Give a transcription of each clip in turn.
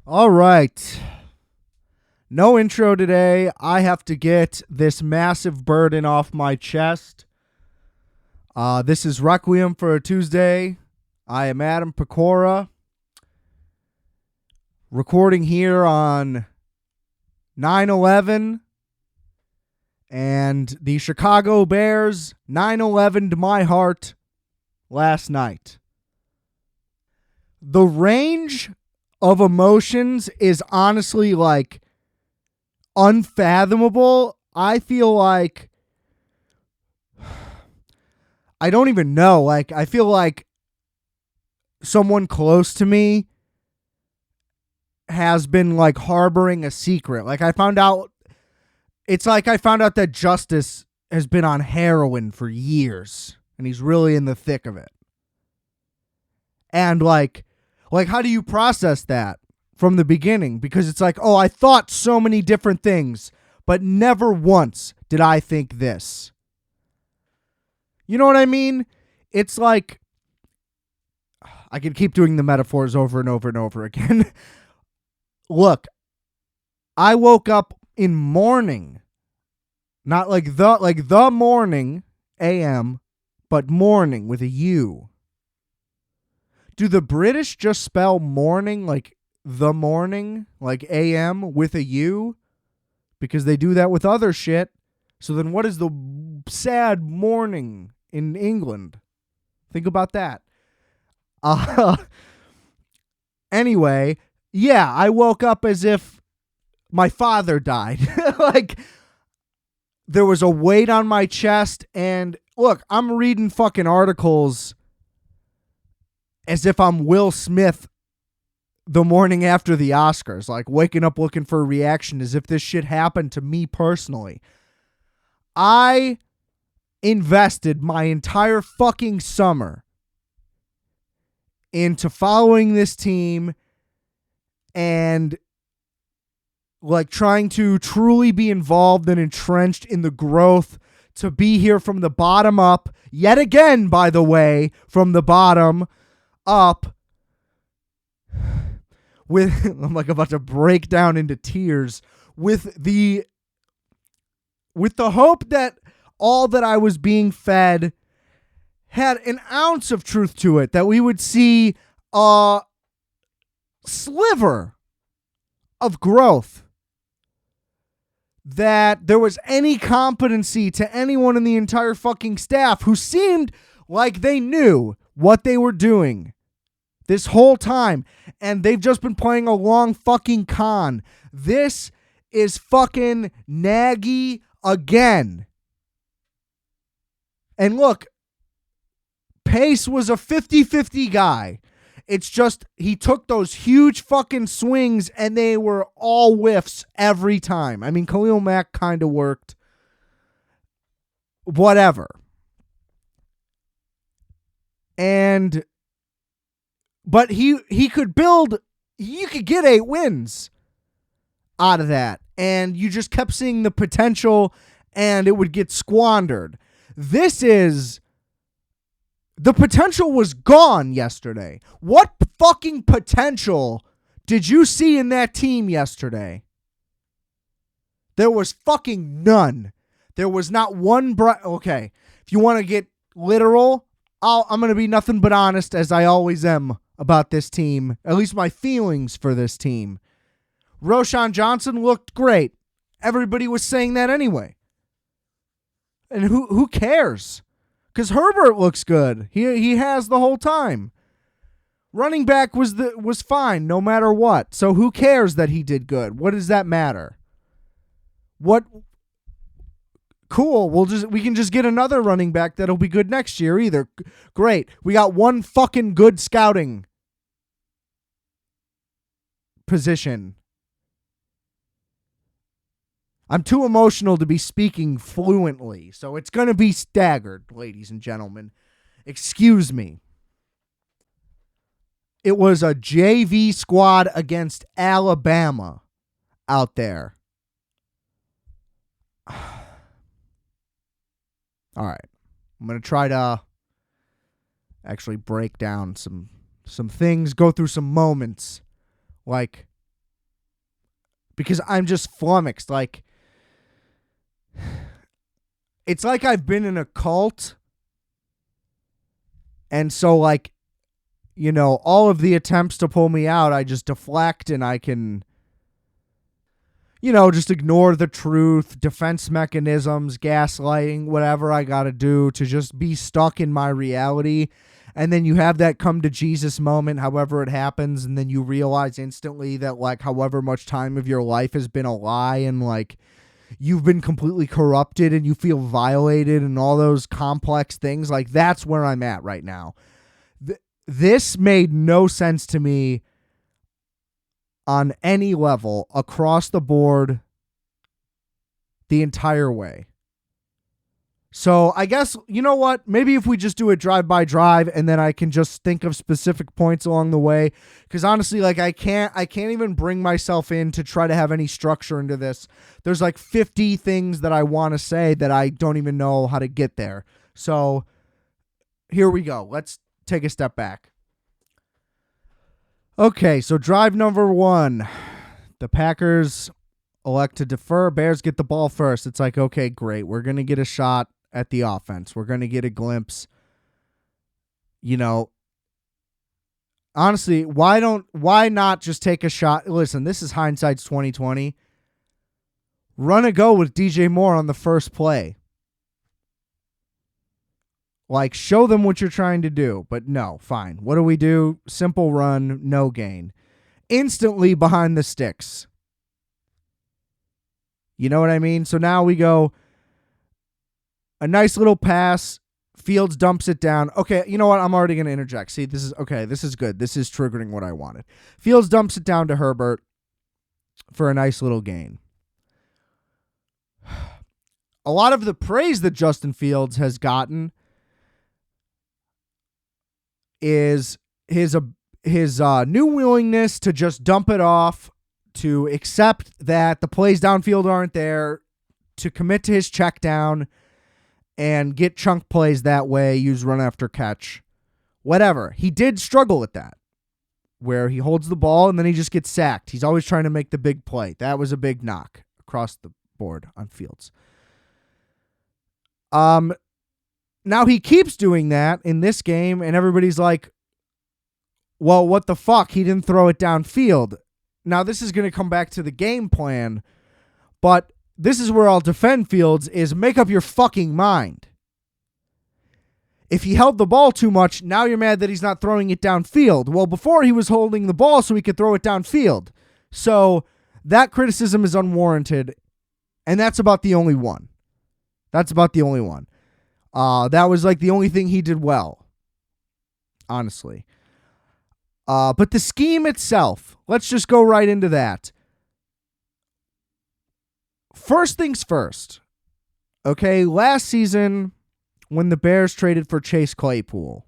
All right. No intro today. I have to get this massive burden off my chest. This is Requiem for a Tuesday. I am Adam Pecora, recording here on 9/11, and the Chicago Bears 9/11'd my heart last night. The range of emotions is honestly like unfathomable. I feel like I don't even know. Like, I feel like someone close to me has been like harboring a secret. Like, it's like I found out that Justice has been on heroin for years and he's really in the thick of it. And like how do you process that from the beginning? Because it's like, oh, I thought so many different things, but never once did I think this. You know what I mean? It's like, I could keep doing the metaphors over and over and over again. Look, I woke up in morning, not like the morning, AM, but morning with a U. Do the British just spell morning like the morning, like AM with a U? Because they do that with other shit. So then what is the sad morning in England? Think about that. Anyway, yeah, I woke up as if my father died. Like, there was a weight on my chest, and look, I'm reading fucking articles as if I'm Will Smith the morning after the Oscars, like waking up looking for a reaction as if this shit happened to me personally. I invested my entire fucking summer into following this team and like trying to truly be involved and entrenched in the growth to be here from the bottom up, yet again, by the way, from the bottom up, with I'm like about to break down into tears with the hope that all that I was being fed had an ounce of truth to it, that we would see a sliver of growth, that there was any competency to anyone in the entire fucking staff who seemed like they knew what they were doing this whole time, and they've just been playing a long fucking con. This is fucking Nagy again. And look, Pace was a 50-50 guy. It's just he took those huge fucking swings and they were all whiffs every time. I mean, Khalil Mack kind of worked. Whatever. But he could build, you could get 8 wins out of that. And you just kept seeing the potential and it would get squandered. The potential was gone yesterday. What fucking potential did you see in that team yesterday? There was fucking none. There was not one okay, if you want to get literal, I'm going to be nothing but honest, as I always am about this team, at least my feelings for this team. Roschon Johnson looked great. Everybody was saying that anyway. And who cares? Because Herbert looks good. He has the whole time. Running back was fine no matter what. So who cares that he did good? What does that matter? What? Cool. We can just get another running back that'll be good next year either. Great. We got one fucking good scouting position. I'm too emotional to be speaking fluently, so it's going to be staggered, ladies and gentlemen. Excuse me. It was a JV squad against Alabama out there. All right. I'm going to try to actually break down some things, go through some moments like because I'm just flummoxed. Like, it's like I've been in a cult. And so, like, you know, all of the attempts to pull me out, I just deflect and I can, you know, just ignore the truth, defense mechanisms, gaslighting, whatever I got to do to just be stuck in my reality. And then you have that come to Jesus moment, however it happens. And then you realize instantly that, like, however much time of your life has been a lie and, like, you've been completely corrupted and you feel violated and all those complex things. Like, that's where I'm at right now. This made no sense to me on any level across the board the entire way. So I guess, you know what? Maybe if we just do a drive-by-drive and then I can just think of specific points along the way. Because honestly, like, I can't even bring myself in to try to have any structure into this. There's like 50 things that I want to say that I don't even know how to get there. So here we go. Let's take a step back. Okay, so drive number 1. The Packers elect to defer. Bears get the ball first. It's like, okay, great. We're going to get a shot at the offense. We're going to get a glimpse. You know, honestly, why not just take a shot? Listen, this is hindsight's 2020. Run a go with DJ Moore on the first play. Like, show them what you're trying to do. But no, fine. What do? Simple run, no gain. Instantly behind the sticks. You know what I mean? So now we go a nice little pass. Fields dumps it down. Okay, you know what? I'm already going to interject. See, this is okay. This is good. This is triggering what I wanted. Fields dumps it down to Herbert for a nice little gain. A lot of the praise that Justin Fields has gotten is his new willingness to just dump it off, to accept that the plays downfield aren't there, to commit to his check down and get chunk plays that way, use run after catch, whatever. He did struggle with that, where he holds the ball and then he just gets sacked. He's always trying to make the big play. That was a big knock across the board on Fields. Now he keeps doing that in this game, and everybody's like, well, what the fuck? He didn't throw it downfield. Now, this is going to come back to the game plan, but this is where I'll defend Fields, is make up your fucking mind. If he held the ball too much, now you're mad that he's not throwing it downfield. Well, before he was holding the ball so he could throw it downfield. So that criticism is unwarranted, and that's about the only one. That was like the only thing he did well, honestly. But the scheme itself, let's just go right into that. First things first. Okay, last season when the Bears traded for Chase Claypool,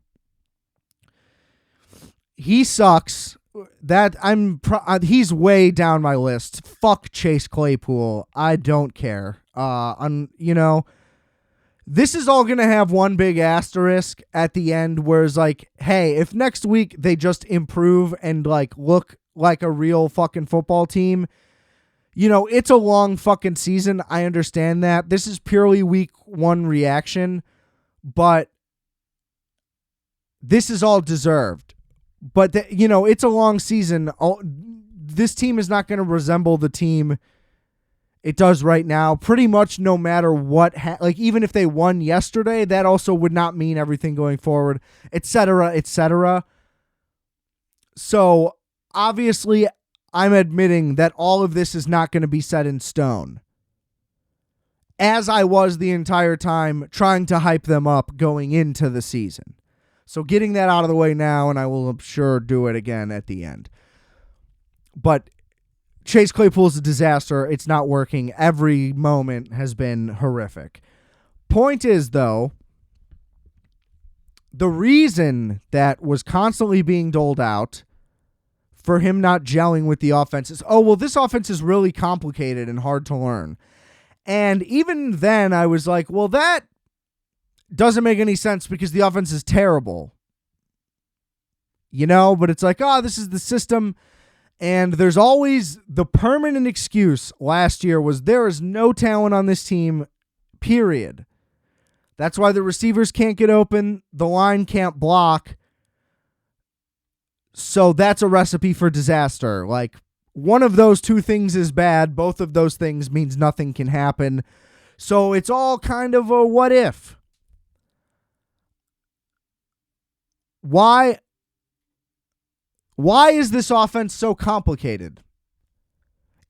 he sucks. He's way down my list. Fuck Chase Claypool. I don't care. This is all going to have one big asterisk at the end where it's like, hey, if next week they just improve and like look like a real fucking football team, you know, it's a long fucking season. I understand that. This is purely week 1 reaction, but this is all deserved. But, it's a long season. This team is not going to resemble the team it does right now, pretty much no matter what. Even if they won yesterday, that also would not mean everything going forward, etc., etc. So, obviously, I'm admitting that all of this is not going to be set in stone, as I was the entire time trying to hype them up going into the season. So, getting that out of the way now, and I will, I'm sure, do it again at the end. But Chase Claypool is a disaster. It's not working. Every moment has been horrific. Point is, though, the reason that was constantly being doled out for him not gelling with the offense is, this offense is really complicated and hard to learn. And even then, I was like, well, that doesn't make any sense because the offense is terrible. But it's like, this is the system. And there's always the permanent excuse last year was there is no talent on this team, period. That's why the receivers can't get open. The line can't block. So that's a recipe for disaster. Like, one of those two things is bad. Both of those things means nothing can happen. So it's all kind of a what if. Why is this offense so complicated?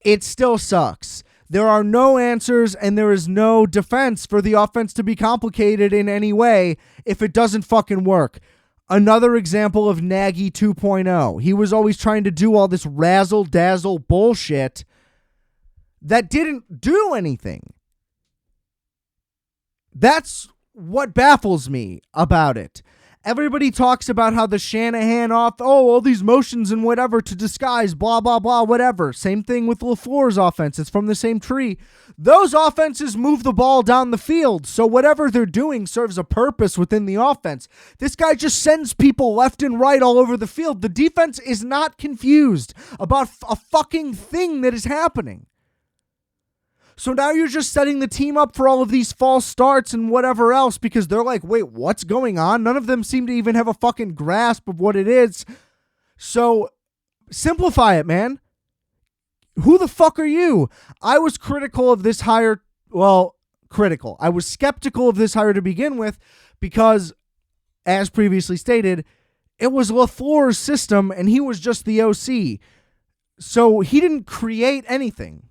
It still sucks. There are no answers and there is no defense for the offense to be complicated in any way if it doesn't fucking work. Another example of Nagy 2.0. He was always trying to do all this razzle-dazzle bullshit that didn't do anything. That's what baffles me about it. Everybody talks about how the Shanahan all these motions and whatever to disguise, blah, blah, blah, whatever. Same thing with LaFleur's offense. It's from the same tree. Those offenses move the ball down the field, so whatever they're doing serves a purpose within the offense. This guy just sends people left and right all over the field. The defense is not confused about a fucking thing that is happening. So now you're just setting the team up for all of these false starts and whatever else because they're like, wait, what's going on? None of them seem to even have a fucking grasp of what it is. So simplify it, man. Who the fuck are you? I was critical of this hire. Well, critical. I was skeptical of this hire to begin with because, as previously stated, it was LaFleur's system and he was just the OC. So he didn't create anything.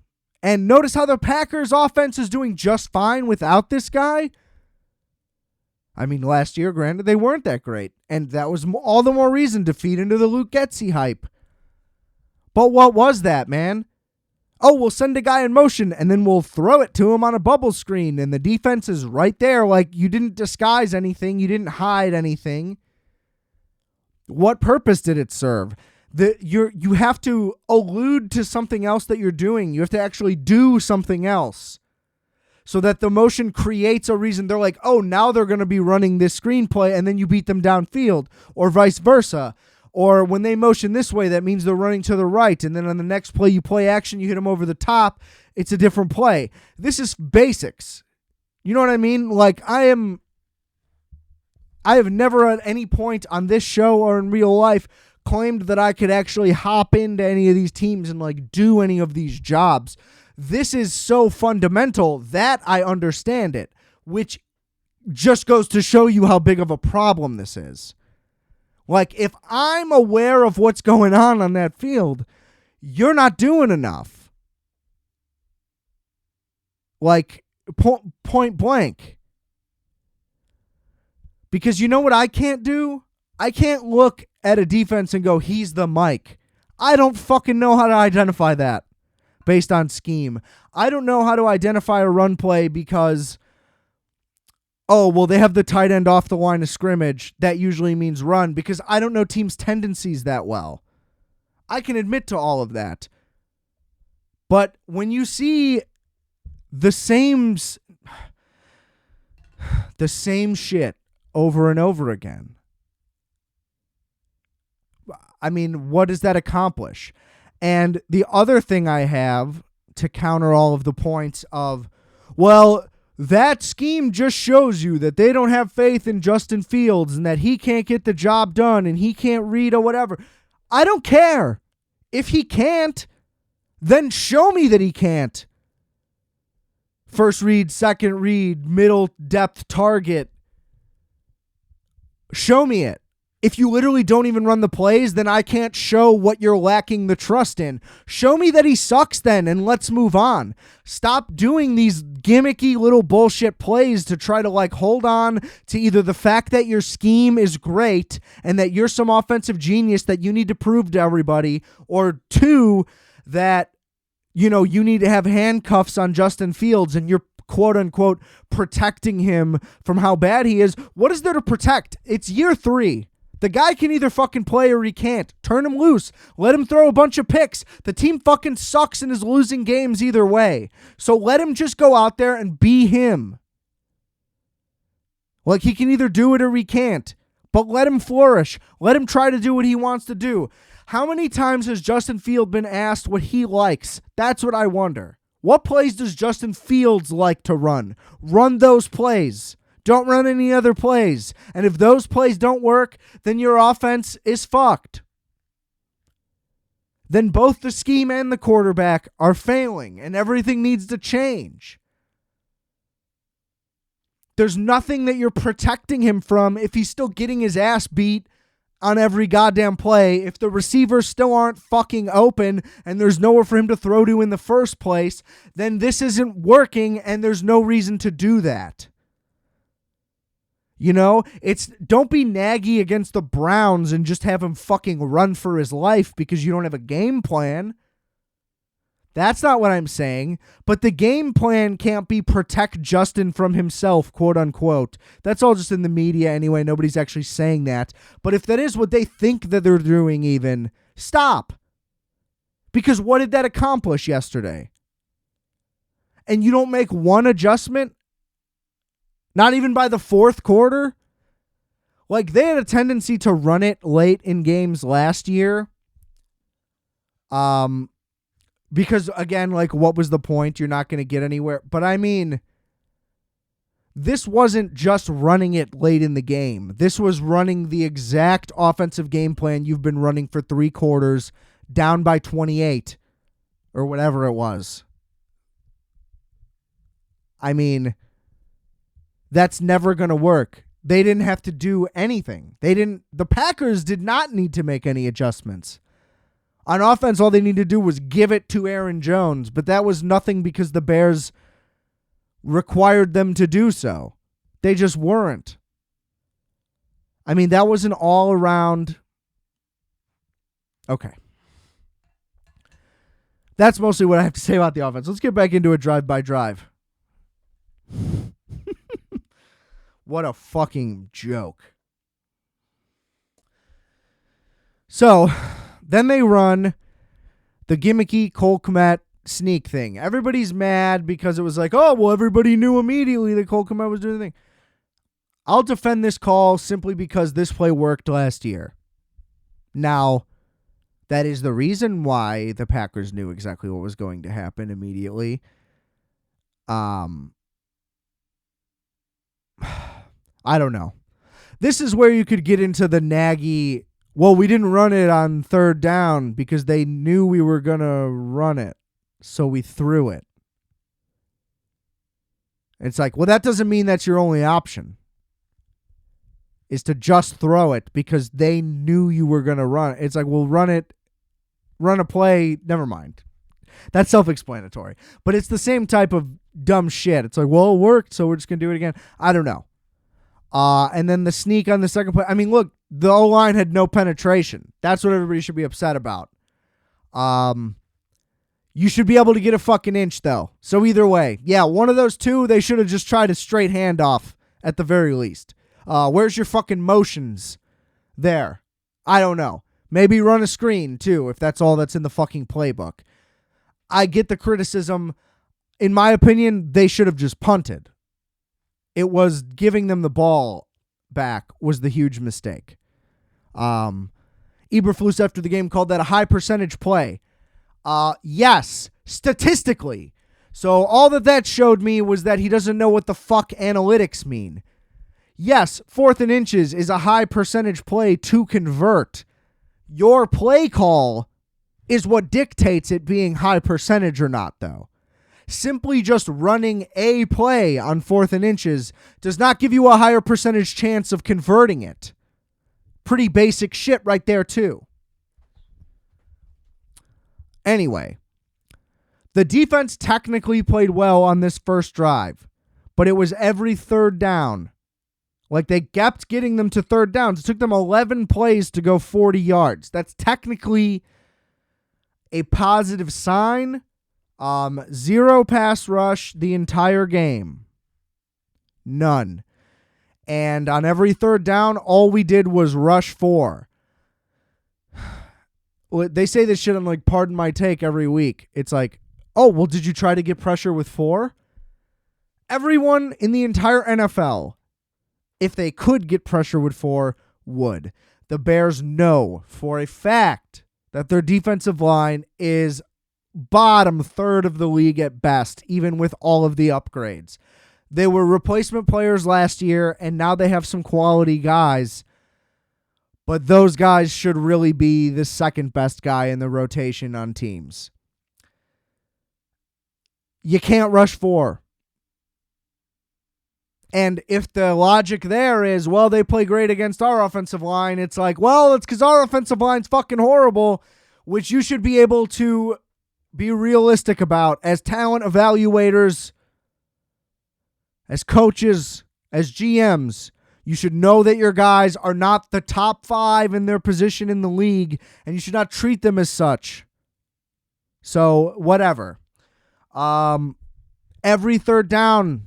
And notice how the Packers offense is doing just fine without this guy. I mean, last year, granted, they weren't that great. And that was all the more reason to feed into the Luke Getsy hype. But what was that, man? Oh, we'll send a guy in motion and then we'll throw it to him on a bubble screen. And the defense is right there. Like, you didn't disguise anything. You didn't hide anything. What purpose did it serve? You have to allude to something else that you're doing. You have to actually do something else so that the motion creates a reason. They're like, oh, now they're going to be running this screenplay, and then you beat them downfield, or vice versa. Or when they motion this way, that means they're running to the right, and then on the next play, you play action, you hit them over the top. It's a different play. This is basics. You know what I mean? Like, I have never at any point on this show or in real life claimed that I could actually hop into any of these teams and like do any of these jobs. This is so fundamental that I understand it, which just goes to show you how big of a problem this is. Like, if I'm aware of what's going on that field, you're not doing enough. Like, point blank. Because you know what I can't do? I can't look at a defense and go, he's the Mike. I don't fucking know how to identify that based on scheme. I don't know how to identify a run play because, oh, well, they have the tight end off the line of scrimmage. That usually means run because I don't know teams' tendencies that well. I can admit to all of that. But when you see the same shit over and over again, I mean, what does that accomplish? And the other thing I have to counter all of the points of, well, that scheme just shows you that they don't have faith in Justin Fields and that he can't get the job done and he can't read or whatever. I don't care. If he can't, then show me that he can't. First read, second read, middle depth target. Show me it. If you literally don't even run the plays, then I can't show what you're lacking the trust in. Show me that he sucks then, and let's move on. Stop doing these gimmicky little bullshit plays to try to like hold on to either the fact that your scheme is great and that you're some offensive genius that you need to prove to everybody, or two, that, you know, you need to have handcuffs on Justin Fields and you're quote unquote protecting him from how bad he is. What is there to protect? It's year 3. The guy can either fucking play or he can't. Turn him loose. Let him throw a bunch of picks. The team fucking sucks and is losing games either way. So let him just go out there and be him. Like, he can either do it or he can't. But let him flourish. Let him try to do what he wants to do. How many times has Justin Fields been asked what he likes? That's what I wonder. What plays does Justin Fields like to run? Run those plays. Don't run any other plays. And if those plays don't work, then your offense is fucked. Then both the scheme and the quarterback are failing, and everything needs to change. There's nothing that you're protecting him from if he's still getting his ass beat on every goddamn play. If the receivers still aren't fucking open and there's nowhere for him to throw to in the first place, then this isn't working and there's no reason to do that. You know, don't be naggy against the Browns and just have him fucking run for his life because you don't have a game plan. That's not what I'm saying. But the game plan can't be protect Justin from himself, quote unquote. That's all just in the media anyway. Nobody's actually saying that. But if that is what they think that they're doing even, stop. Because what did that accomplish yesterday? And you don't make one adjustment? Not even by the fourth quarter? Like, they had a tendency to run it late in games last year. Because, again, like, what was the point? You're not going to get anywhere. But, I mean, this wasn't just running it late in the game. This was running the exact offensive game plan you've been running for 3 quarters, down by 28, or whatever it was. I mean, that's never going to work. They didn't have to do anything. The Packers did not need to make any adjustments. On offense, all they needed to do was give it to Aaron Jones, but that was nothing because the Bears required them to do so. They just weren't. I mean, that was an all-around... Okay. That's mostly what I have to say about the offense. Let's get back into a drive-by-drive. What a fucking joke. So, then they run the gimmicky Cole Kmet sneak thing. Everybody's mad because it was like, oh, well, everybody knew immediately that Cole Kmet was doing the thing. I'll defend this call simply because this play worked last year. Now, that is the reason why the Packers knew exactly what was going to happen immediately. I don't know. This is where you could get into the naggy, well, we didn't run it on third down because they knew we were going to run it, so we threw it. It's like, well, that doesn't mean that's your only option, is to just throw it because they knew you were going to run it. It's like, well, run a play, never mind. That's self-explanatory. But it's the same type of dumb shit. It's like, well, it worked, so we're just going to do it again. I don't know. And then the sneak on the second play. I mean, look, the O-line had no penetration. That's what everybody should be upset about. You should be able to get a fucking inch, though. So either way, yeah, one of those two, they should have just tried a straight handoff at the very least. Where's your fucking motions there? I don't know. Maybe run a screen, too, if that's all that's in the fucking playbook. I get the criticism. In my opinion, they should have just punted. It was giving them the ball back was the huge mistake. Eberflus after the game called that a high percentage play. Yes, statistically. So all that showed me was that he doesn't know what the fuck analytics mean. Yes, 4th and inches is a high percentage play to convert. Your play call is what dictates it being high percentage or not, though. Simply just running a play on 4th and inches does not give you a higher percentage chance of converting it. Pretty basic shit right there, too. Anyway, the defense technically played well on this first drive, but it was every third down. Like, they kept getting them to third downs. It took them 11 plays to go 40 yards. That's technically a positive sign. 0 pass rush the entire game. None. And on every third down, all we did was rush 4. They say this shit on, like, Pardon My Take every week. It's like, oh, well, did you try to get pressure with 4? Everyone in the entire NFL, if they could get pressure with 4, would. The Bears know for a fact that their defensive line is bottom third of the league at best, even with all of the upgrades. They were replacement players last year, and now they have some quality guys. But those guys should really be the second best guy in the rotation on teams. You can't rush 4. And if the logic there is, well, they play great against our offensive line, it's like, well, it's because our offensive line's fucking horrible, which you should be able to be realistic about as talent evaluators, as coaches, as GMs. You should know that your guys are not the top 5 in their position in the league, and you should not treat them as such. So, whatever. Every third down,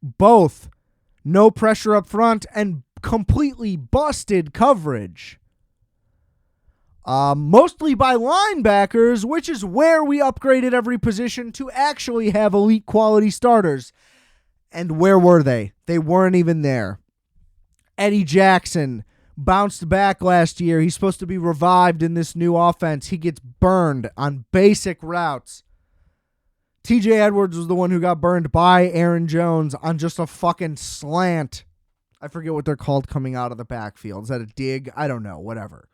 both no pressure up front and completely busted coverage. Mostly by linebackers, which is where we upgraded every position to actually have elite quality starters. And where were they? They weren't even there. Eddie Jackson bounced back last year. He's supposed to be revived in this new offense. He gets burned on basic routes. TJ Edwards was the one who got burned by Aaron Jones on just a fucking slant. I forget what they're called coming out of the backfield. Is that a dig? I don't know. Whatever.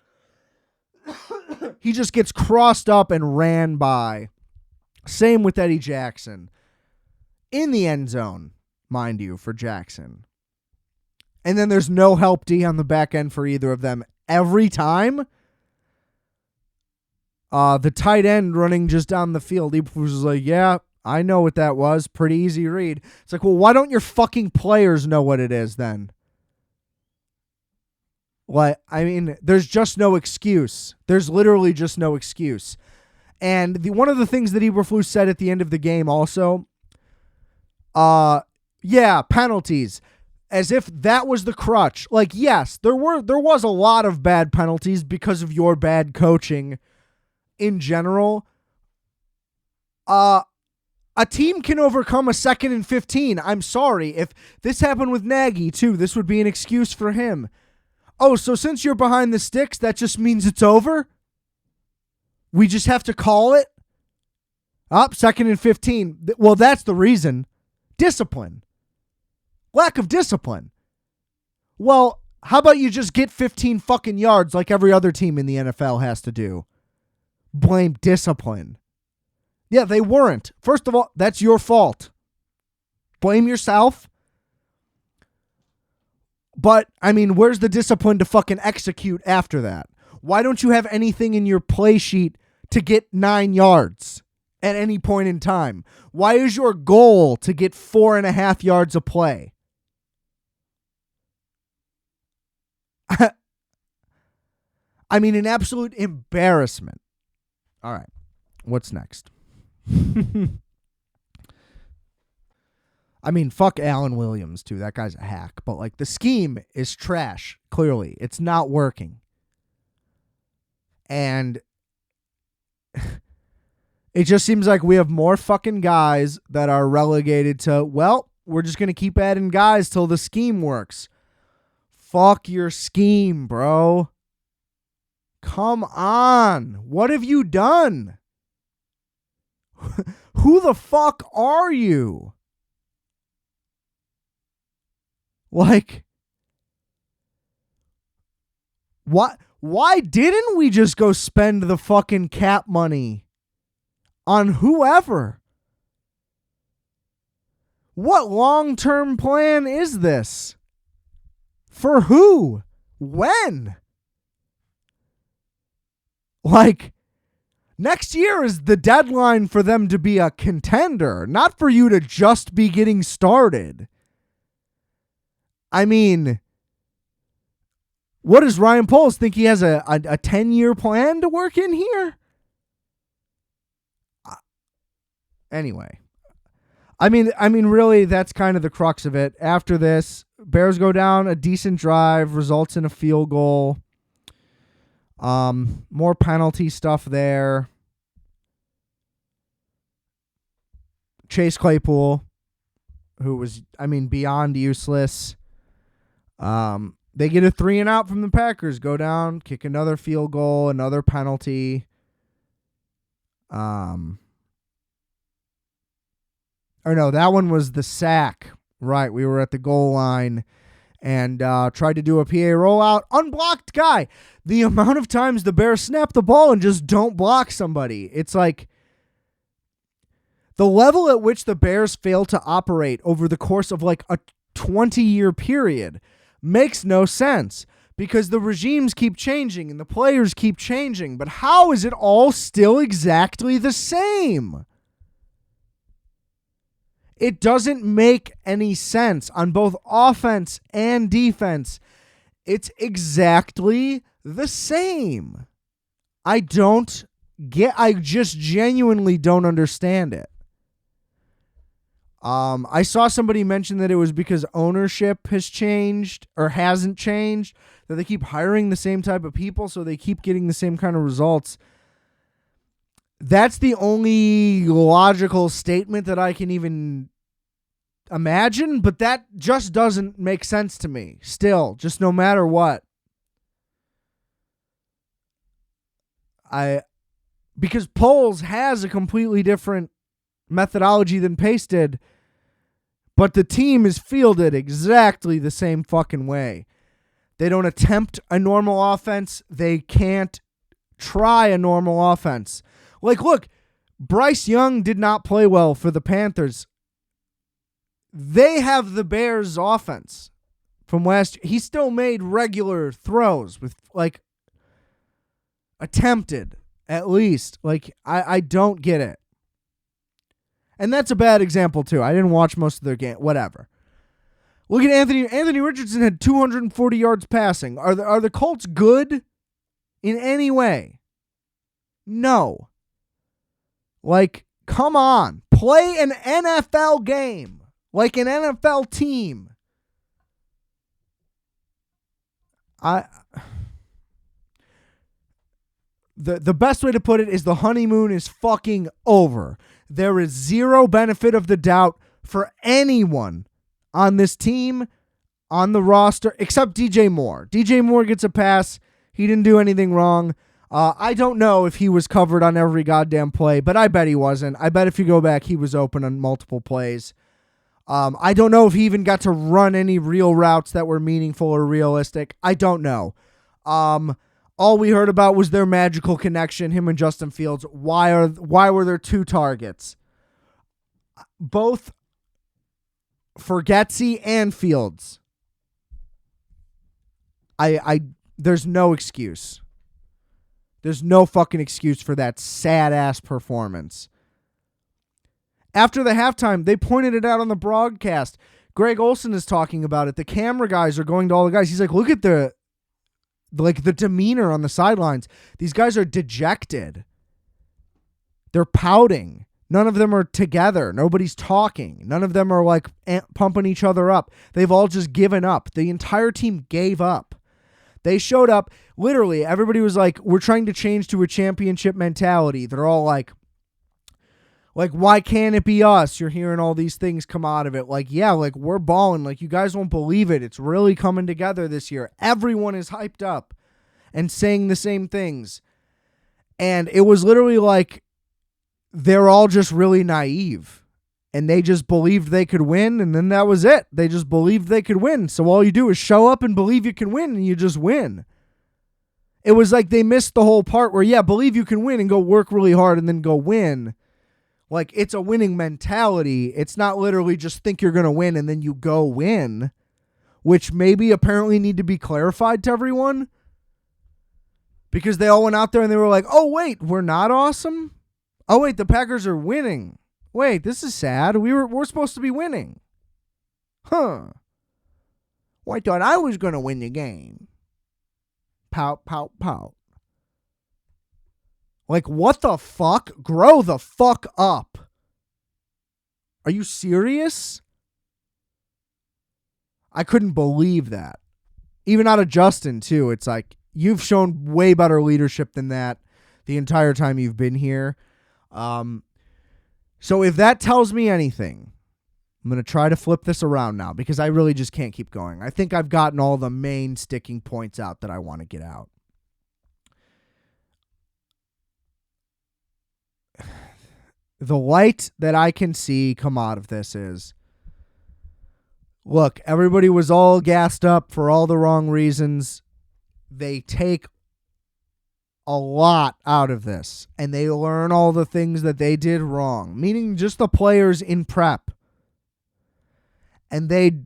He just gets crossed up and ran by. Same with Eddie Jackson. In the end zone, mind you, for Jackson. And then there's no help D on the back end for either of them. Every time, the tight end running just down the field, he was like, yeah, I know what that was. Pretty easy read. It's like, well, why don't your fucking players know what it is then? What? I mean, there's just no excuse. There's literally just no excuse. And one of the things that Eberflus said at the end of the game also, yeah, penalties. As if that was the crutch. Like, yes, there was a lot of bad penalties because of your bad coaching in general. A team can overcome a 2nd and 15. I'm sorry. If this happened with Nagy, too, this would be an excuse for him. Oh, so since you're behind the sticks, that just means it's over? We just have to call it? 2nd and 15. Well, that's the reason. Discipline. Lack of discipline. Well, how about you just get 15 fucking yards like every other team in the NFL has to do? Blame discipline. Yeah, they weren't. First of all, that's your fault. Blame yourself. But, I mean, where's the discipline to fucking execute after that? Why don't you have anything in your play sheet to get 9 yards at any point in time? Why is your goal to get 4.5 yards of play? I mean, an absolute embarrassment. All right. What's next? I mean, fuck Alan Williams, too. That guy's a hack. But, like, the scheme is trash, clearly. It's not working. And it just seems like we have more fucking guys that are relegated to, well, we're just going to keep adding guys till the scheme works. Fuck your scheme, bro. Come on. What have you done? Who the fuck are you? Like, why didn't we just go spend the fucking cap money on whoever? What long-term plan is this? For who? When? Like, next year is the deadline for them to be a contender, not for you to just be getting started. I mean, what does Ryan Poles think he has a 10-year plan to work in here? Anyway, I mean, really, that's kind of the crux of it. After this, Bears go down a decent drive, results in a field goal. More penalty stuff there. Chase Claypool, who was, I mean, beyond useless. They get a 3-and-out from the Packers, go down, kick another field goal, another penalty. Or no, that one was the sack. Right, we were at the goal line and tried to do a PA rollout. Unblocked guy. The amount of times the Bears snap the ball and just don't block somebody. It's like the level at which the Bears fail to operate over the course of like a 20-year period makes no sense because the regimes keep changing and the players keep changing. But how is it all still exactly the same? It doesn't make any sense on both offense and defense. It's exactly the same. I just genuinely don't understand it. I saw somebody mention that it was because ownership has changed or hasn't changed, that they keep hiring the same type of people, so they keep getting the same kind of results. That's the only logical statement that I can even imagine, but that just doesn't make sense to me. Still, just no matter what. Because Poles has a completely different methodology than Pace did, but the team is fielded exactly the same fucking way. They don't attempt a normal offense. They can't try a normal offense. Like, look, Bryce Young did not play well for the Panthers. They have the Bears offense from last year. He still made regular throws with, like, attempted at least. Like, I don't get it. And that's a bad example, too. I didn't watch most of their game. Whatever. Look at Anthony. Anthony Richardson had 240 yards passing. Are the Colts good in any way? No. Like, come on. Play an NFL game. Like an NFL team. The best way to put it is the honeymoon is fucking over. There is zero benefit of the doubt for anyone on this team, on the roster, except DJ Moore. DJ Moore gets a pass. He didn't do anything wrong. I don't know if he was covered on every goddamn play, but I bet he wasn't. I bet if you go back, he was open on multiple plays. I don't know if he even got to run any real routes that were meaningful or realistic. I don't know. All we heard about was their magical connection, him and Justin Fields. Why were there two targets? Both for Getsy and Fields. There's no excuse. There's no fucking excuse for that sad-ass performance. After the halftime, they pointed it out on the broadcast. Greg Olsen is talking about it. The camera guys are going to all the guys. He's like, look at the demeanor on the sidelines. These guys are dejected. They're pouting. None of them are together. Nobody's talking. None of them are like pumping each other up. They've all just given up. The entire team gave up. They showed up. Literally, everybody was like, we're trying to change to a championship mentality. They're all like, why can't it be us? You're hearing all these things come out of it. Like, yeah, like we're balling. Like, you guys won't believe it. It's really coming together this year. Everyone is hyped up and saying the same things. And it was literally like they're all just really naive. And they just believed they could win, and then that was it. They just believed they could win. So all you do is show up and believe you can win, and you just win. It was like they missed the whole part where, yeah, believe you can win and go work really hard and then go win. Like, it's a winning mentality. It's not literally just think you're going to win and then you go win, which maybe apparently need to be clarified to everyone. Because they all went out there and they were like, oh, wait, we're not awesome? Oh, wait, the Packers are winning. Wait, this is sad. We're supposed to be winning. Huh. Well, I thought I was going to win the game. Pout, pout, pout. Like, what the fuck? Grow the fuck up. Are you serious? I couldn't believe that. Even out of Justin, too. It's like, you've shown way better leadership than that the entire time you've been here. So if that tells me anything, I'm going to try to flip this around now because I really just can't keep going. I think I've gotten all the main sticking points out that I want to get out. The light that I can see come out of this is, look, everybody was all gassed up for all the wrong reasons. They take a lot out of this, and they learn all the things that they did wrong, meaning just the players in prep. And they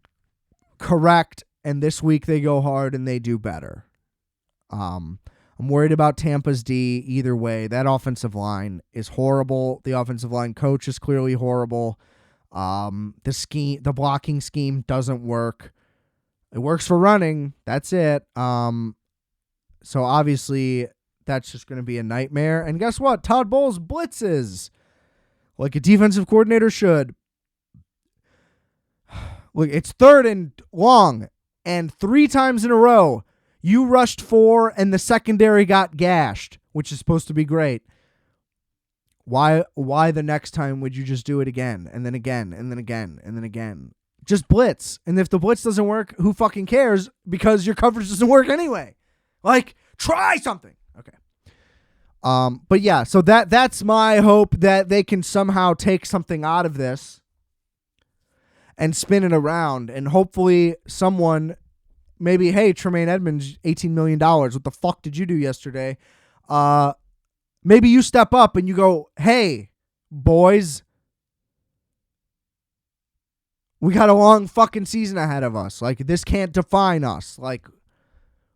correct, and this week they go hard and they do better. I'm worried about Tampa's D either way. That offensive line is horrible. The offensive line coach is clearly horrible. The blocking scheme doesn't work. It works for running. That's it. So obviously that's just going to be a nightmare. And guess what? Todd Bowles blitzes like a defensive coordinator should. Look, it's 3rd and long, and 3 times in a row, you rushed 4 and the secondary got gashed, which is supposed to be great. Why the next time would you just do it again, and then again, and then again, and then again? Just blitz. And if the blitz doesn't work, who fucking cares? Because your coverage doesn't work anyway. Like, try something. Okay. But yeah, so that's my hope, that they can somehow take something out of this and spin it around, and hopefully someone, maybe, hey, Tremaine Edmonds, $18 million. What the fuck did you do yesterday? Maybe you step up and you go, hey, boys, we got a long fucking season ahead of us. Like, this can't define us. Like,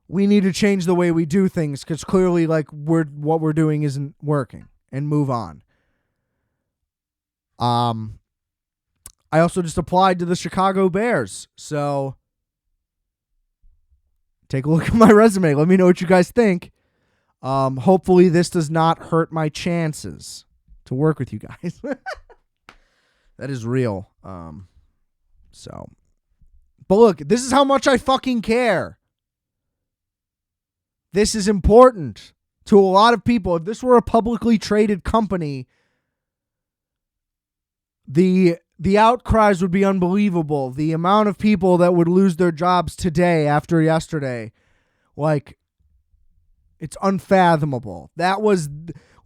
we need to change the way we do things because clearly, like, what we're doing isn't working, and move on. I also just applied to the Chicago Bears, so take a look at my resume. Let me know what you guys think. Hopefully this does not hurt my chances to work with you guys. That is real. But look, this is how much I fucking care. This is important to a lot of people. If this were a publicly traded company, the outcries would be unbelievable. The amount of people that would lose their jobs today after yesterday, like, it's unfathomable. That was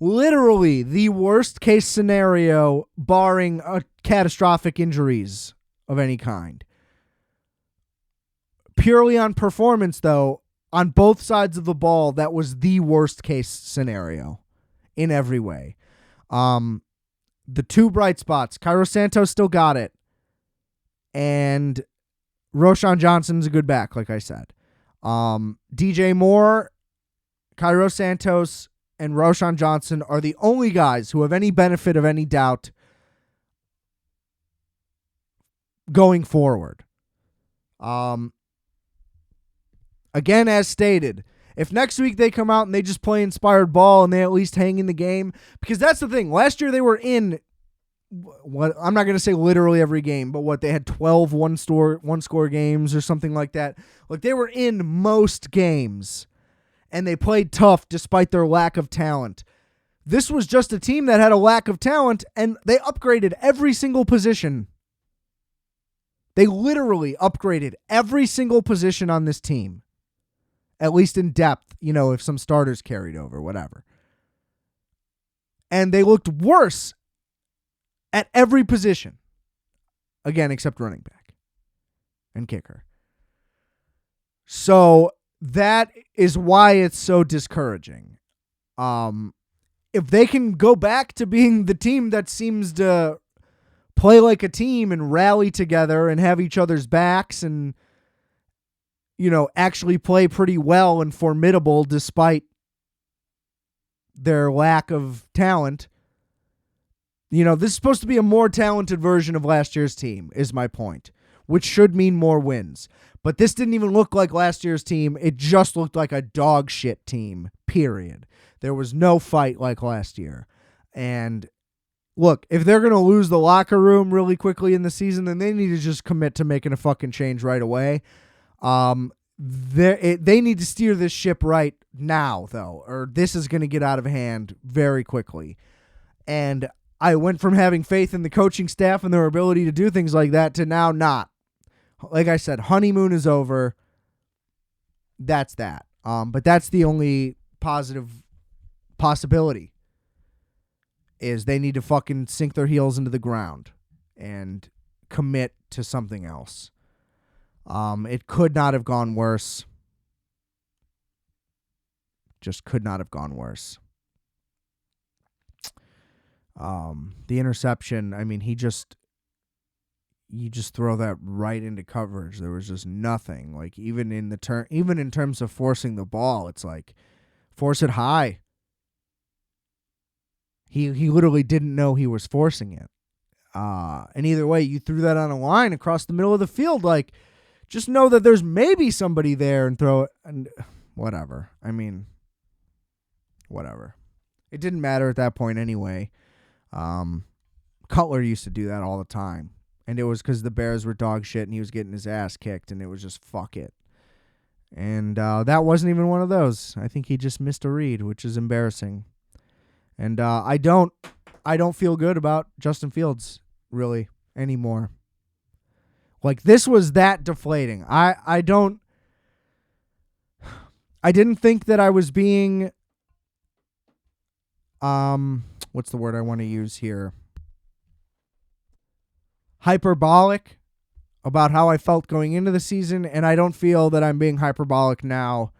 literally the worst case scenario, barring catastrophic injuries of any kind. Purely on performance, though, on both sides of the ball, that was the worst case scenario in every way. The 2 bright spots, Cairo Santos still got it, and Roschon Johnson's a good back, like I said. DJ Moore, Cairo Santos, and Roschon Johnson are the only guys who have any benefit of any doubt going forward. Again, as stated, if next week they come out and they just play inspired ball and they at least hang in the game, because that's the thing. Last year they were in, what, I'm not going to say literally every game, but they had 12 one-score games or something like that. Like, they were in most games, and they played tough despite their lack of talent. This was just a team that had a lack of talent, and they upgraded every single position. They literally upgraded every single position on this team. At least in depth, if some starters carried over, whatever. And they looked worse at every position. Again, except running back and kicker. So that is why it's so discouraging. If they can go back to being the team that seems to play like a team and rally together and have each other's backs and actually play pretty well and formidable despite their lack of talent. This is supposed to be a more talented version of last year's team, is my point, which should mean more wins. But this didn't even look like last year's team. It just looked like a dog shit team, period. There was no fight like last year. And look, if they're going to lose the locker room really quickly in the season, then they need to just commit to making a fucking change right away. They need to steer this ship right now, though, or this is going to get out of hand very quickly. And I went from having faith in the coaching staff and their ability to do things like that to now not. Like I said, honeymoon is over. That's that. But that's the only positive possibility, is they need to fucking sink their heels into the ground and commit to something else. It could not have gone worse. Just could not have gone worse. The interception, I mean, you just throw that right into coverage. There was just nothing. Like, even in terms of forcing the ball, it's like, force it high. He literally didn't know he was forcing it. And either way, you threw that on a line across the middle of the field. Like, just know that there's maybe somebody there and throw it. And whatever. I mean, whatever. It didn't matter at that point anyway. Cutler used to do that all the time. And it was because the Bears were dog shit and he was getting his ass kicked, and it was just fuck it. And that wasn't even one of those. I think he just missed a read, which is embarrassing. And I don't feel good about Justin Fields really anymore. Like, this was that deflating. I didn't think that I was being what's the word I want to use here? Hyperbolic about how I felt going into the season, and I don't feel that I'm being hyperbolic now.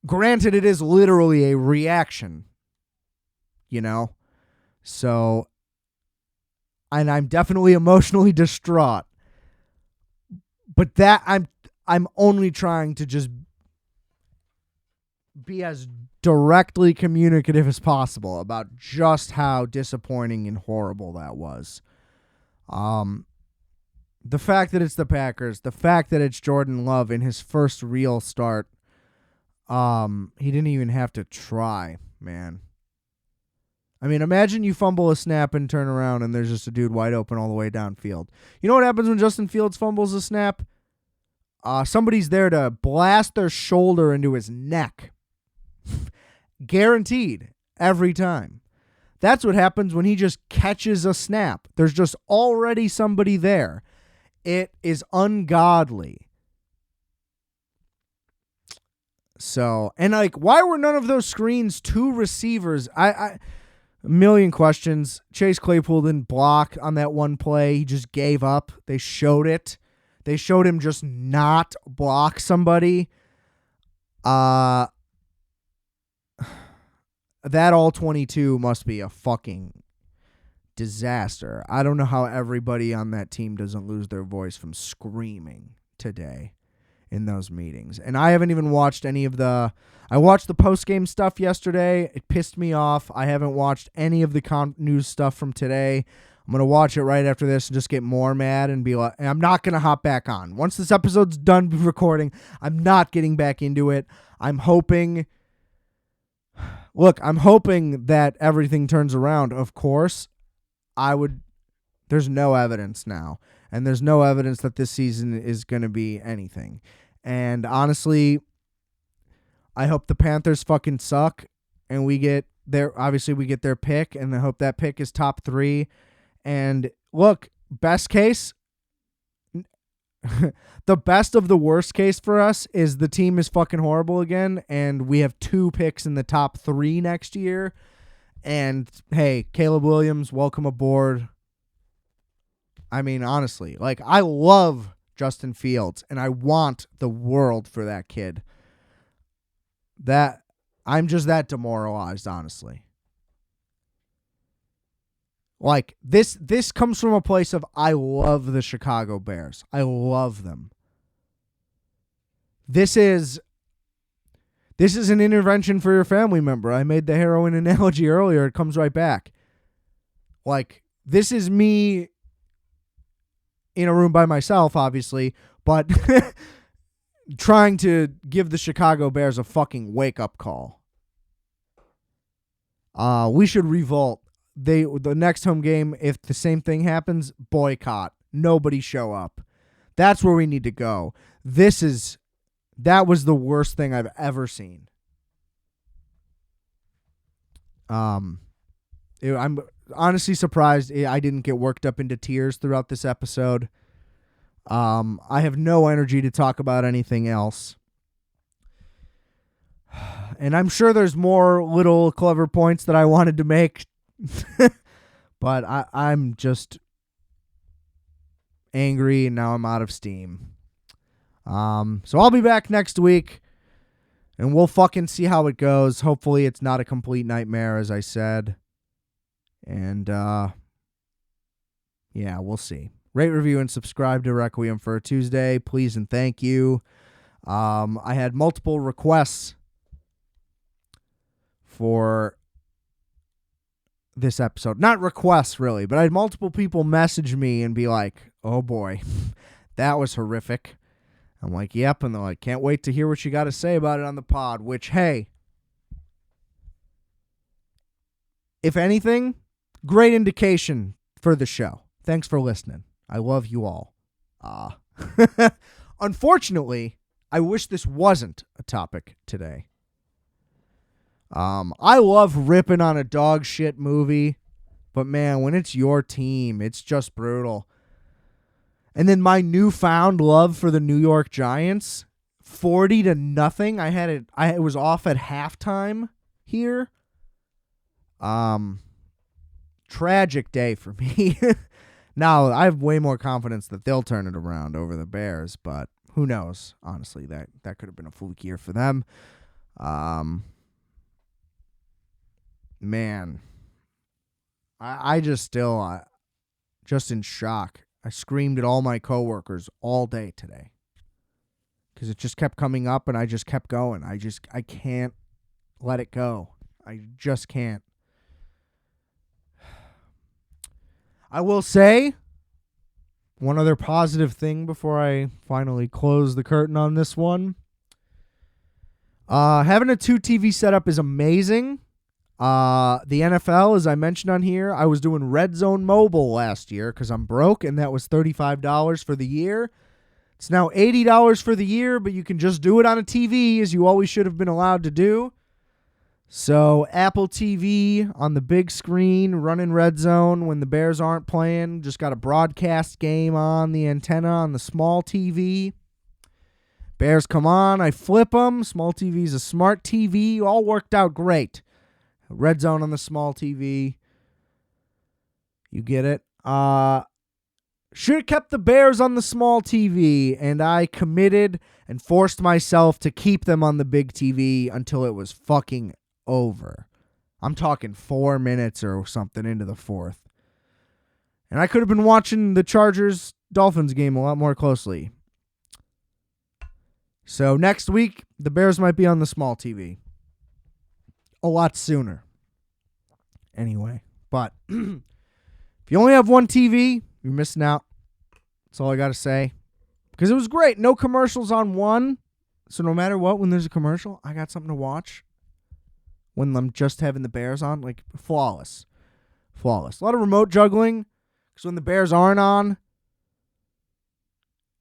Granted, it is literally a reaction, you know? So, and I'm definitely emotionally distraught. But that I'm only trying to just be as directly communicative as possible about just how disappointing and horrible that was. The fact that it's the Packers, the fact that it's Jordan Love in his first real start, he didn't even have to try, man. I mean, imagine you fumble a snap and turn around and there's just a dude wide open all the way downfield. You know what happens when Justin Fields fumbles a snap? Somebody's there to blast their shoulder into his neck. Guaranteed. Every time. That's what happens when he just catches a snap. There's just already somebody there. It is ungodly. So, and like, why were none of those screens to receivers? A million questions. Chase Claypool didn't block on that one play. He just gave up. They showed it. They showed him just not block somebody. That all 22 must be a fucking disaster. I don't know how everybody on that team doesn't lose their voice from screaming today in those meetings. And I haven't even watched any of I watched the post-game stuff yesterday. It pissed me off. I haven't watched any of the news stuff from today. I'm going to watch it right after this and just get more mad and be like, and I'm not going to hop back on. Once this episode's done recording, I'm not getting back into it. I'm hoping that everything turns around. Of course, there's no evidence now. And there's no evidence that this season is going to be anything. And honestly, I hope the Panthers fucking suck and we get their pick, and I hope that pick is top 3. And look, best case, the best of the worst case for us is the team is fucking horrible again, and we have 2 picks in the top 3 next year. And hey, Caleb Williams, welcome aboard. I mean, honestly, like, I love Justin Fields, and I want the world for that kid. I'm just that demoralized, honestly. Like, this comes from a place of, I love the Chicago Bears. I love them. This is an intervention for your family member. I made the heroin analogy earlier. It comes right back. Like, this is me in a room by myself, obviously, but trying to give the Chicago Bears a fucking wake-up call. We should revolt. The next home game, if the same thing happens, boycott. Nobody show up. That's where we need to go. That was the worst thing I've ever seen. I'm honestly surprised I didn't get worked up into tears throughout this episode. I have no energy to talk about anything else. And I'm sure there's more little clever points that I wanted to make. But I'm just angry, and now I'm out of steam. So I'll be back next week, and we'll fucking see how it goes. Hopefully it's not a complete nightmare, as I said. And, yeah, we'll see. Rate, review, and subscribe to Requiem for a Tuesday, please and thank you. I had multiple requests for this episode. Not requests, really, but I had multiple people message me and be like, oh boy, that was horrific. I'm like, yep, and they're like, can't wait to hear what you got to say about it on the pod, which, hey, if anything, great indication for the show. Thanks for listening. I love you all. Unfortunately, I wish this wasn't a topic today. I love ripping on a dog shit movie, but man, when it's your team, it's just brutal. And then my newfound love for the New York Giants, 40-0. I was off at halftime here. Tragic day for me. Now, I have way more confidence that they'll turn it around over the Bears, but who knows? Honestly, that could have been a fluke year for them. Man, I just still just in shock. I screamed at all my coworkers all day today because it just kept coming up and I just kept going. I can't let it go. I just can't. I will say one other positive thing before I finally close the curtain on this one. Having a 2 TV setup is amazing. The NFL, as I mentioned on here, I was doing Red Zone Mobile last year because I'm broke, and that was $35 for the year. It's now $80 for the year, but you can just do it on a TV, as you always should have been allowed to do. So Apple TV on the big screen, running Red Zone when the Bears aren't playing. Just got a broadcast game on the antenna on the small TV. Bears come on, I flip them. Small TV's a smart TV. All worked out great. Red Zone on the small TV. You get it? Should have kept the Bears on the small TV, and I committed and forced myself to keep them on the big TV until it was fucking over. I'm talking 4 minutes or something into the fourth. And I could have been watching the Chargers-Dolphins game a lot more closely. So next week, the Bears might be on the small TV. A lot sooner. Anyway, but if you only have one TV, you're missing out. That's all I got to say. Because it was great. No commercials on one. So no matter what, when there's a commercial, I got something to watch. When I'm just having the Bears on, like, flawless. Flawless. A lot of remote juggling. Because when the Bears aren't on,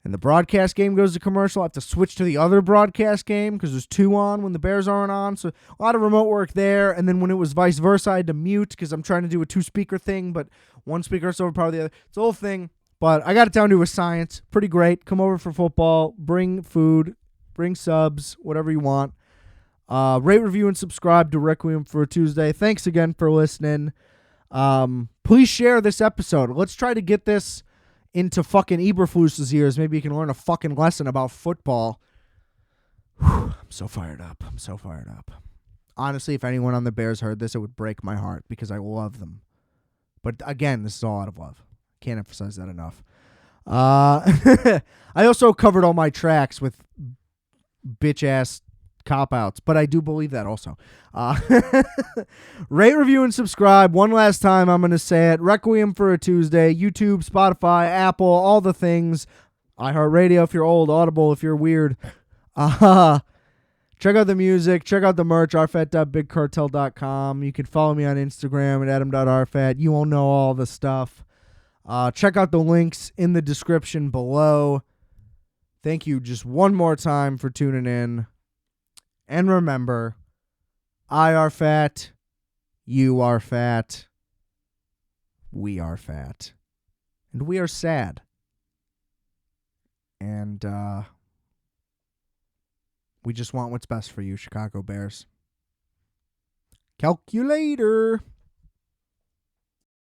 and the broadcast game goes to commercial, I have to switch to the other broadcast game because there's 2 on when the Bears aren't on. So a lot of remote work there. And then when it was vice versa, I had to mute because I'm trying to do a 2-speaker thing, but one speaker is overpowered the other. It's a whole thing. But I got it down to a science. Pretty great. Come over for football. Bring food. Bring subs. Whatever you want. Rate, review, and subscribe to Requiem for a Tuesday. Thanks again for listening. Please share this episode. Let's try to get this into fucking Eberflus's ears. Maybe you can learn a fucking lesson about football. Whew, I'm so fired up. Honestly, if anyone on the Bears heard this, it would break my heart because I love them. But again, this is all out of love. Can't emphasize that enough. I also covered all my tracks with bitch-ass cop-outs, but I do believe that also. Rate, review, and subscribe. One last time, I'm going to say it. Requiem for a Tuesday. YouTube, Spotify, Apple, all the things. iHeartRadio if you're old. Audible if you're weird. Check out the music. Check out the merch. rfat.bigcartel.com. You can follow me on Instagram at adam.rfat. You will know all the stuff. Check out the links in the description below. Thank you just one more time for tuning in. And remember, I are fat, you are fat. We are fat. And we are sad. And we just want what's best for you, Chicago Bears. Calculator.